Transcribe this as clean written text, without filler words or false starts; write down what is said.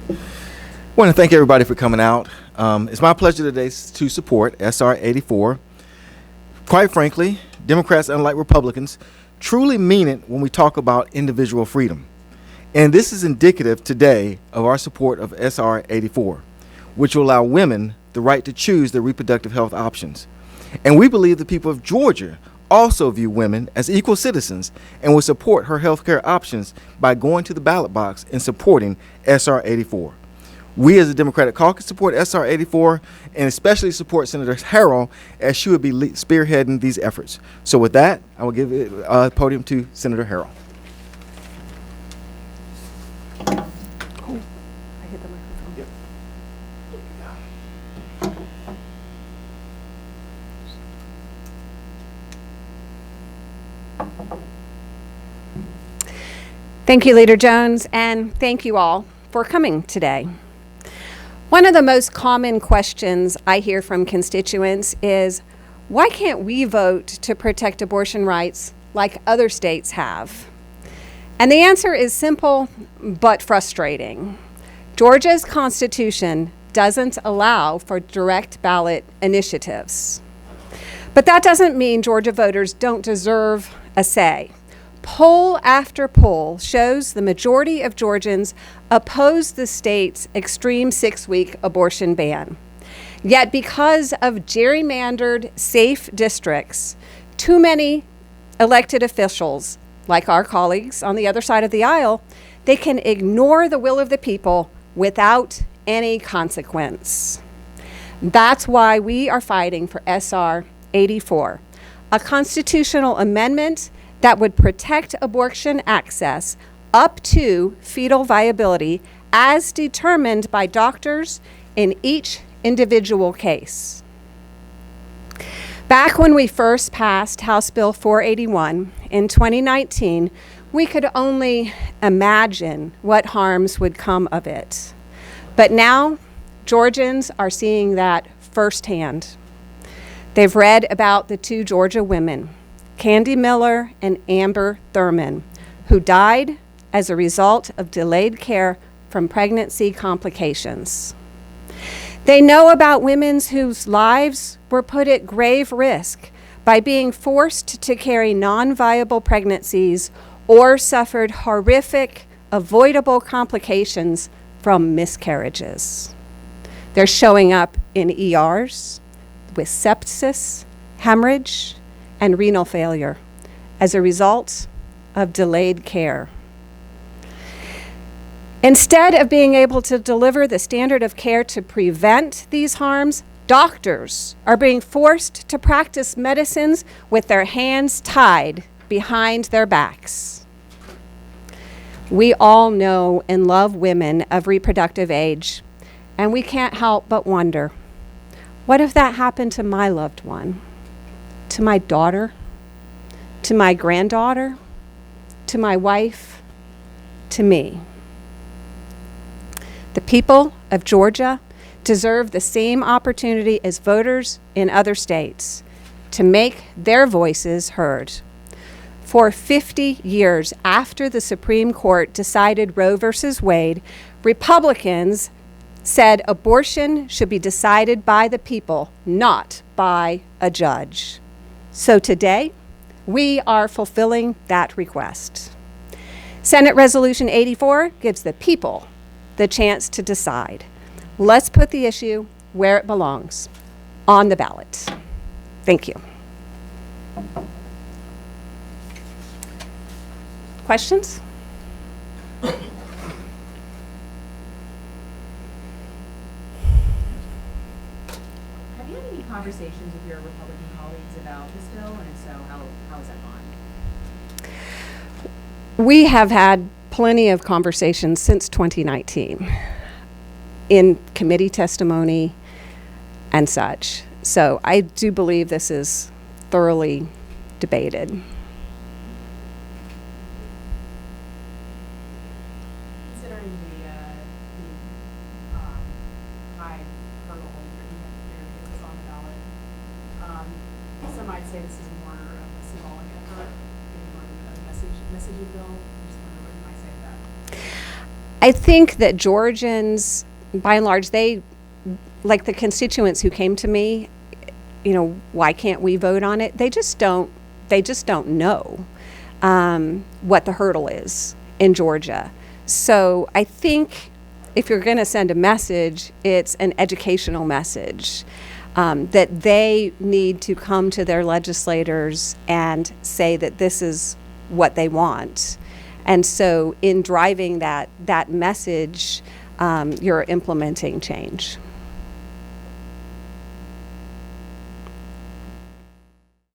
I want to thank everybody for coming out. It's my pleasure today to support SR 84. Quite frankly, Democrats, unlike Republicans, truly mean it when we talk about individual freedom. And this is indicative today of our support of SR 84, which will allow women the right to choose their reproductive health options. And we believe the people of Georgia also view women as equal citizens and will support her health care options by going to the ballot box and supporting SR 84. We as the Democratic Caucus support SR 84 and especially support Senator Harrell as she would be spearheading these efforts. So with that, I will give the podium to Senator Harrell. Thank you, Leader Jones, and thank you all for coming today. One of the most common questions I hear from constituents is, why can't we vote to protect abortion rights like other states have? And the answer is simple but frustrating. Georgia's Constitution doesn't allow for direct ballot initiatives. But that doesn't mean Georgia voters don't deserve a say. Poll after poll shows the majority of Georgians oppose the state's extreme 6-week abortion ban. Yet because of gerrymandered safe districts, too many elected officials, like our colleagues on the other side of the aisle, they can ignore the will of the people without any consequence. That's why we are fighting for SR 84, a constitutional amendment that would protect abortion access up to fetal viability as determined by doctors in each individual case. Back when we first passed House Bill 481 in 2019, we could only imagine what harms would come of it. But now, Georgians are seeing that firsthand. They've read about the 2 Georgia women, Candy Miller and Amber Thurman, who died as a result of delayed care from pregnancy complications. They know about women whose lives were put at grave risk by being forced to carry non-viable pregnancies or suffered horrific, avoidable complications from miscarriages. They're showing up in ERs with sepsis, hemorrhage, and renal failure as a result of delayed care. Instead of being able to deliver the standard of care to prevent these harms, doctors are being forced to practice medicines with their hands tied behind their backs. We all know and love women of reproductive age, and we can't help but wonder, what if that happened to my loved one? To my daughter, to my granddaughter, to my wife, to me. The people of Georgia deserve the same opportunity as voters in other states to make their voices heard. For 50 years after the Supreme Court decided Roe v. Wade, Republicans said abortion should be decided by the people, not by a judge. So today, we are fulfilling that request. Senate Resolution 84 gives the people the chance to decide. Let's put the issue where it belongs, on the ballot. Thank you. Questions? Have you had any conversations with your Republican colleagues about this bill, and if so, how has that gone? We have had plenty of conversations since 2019 in committee testimony and such. So I do believe this is thoroughly debated. Considering the high hurdle that you have to clear to get this on the ballot, some might say this is more of a symbolic effort, maybe more of a messaging bill. I just wonder what you might say to that. I think that Georgians, by and large, they, like the constituents who came to me, why can't we vote on it? They just don't know what the hurdle is in Georgia. So I think if you're going to send a message, it's an educational message that they need to come to their legislators and say that this is what they want. And so in driving that message, you're implementing change.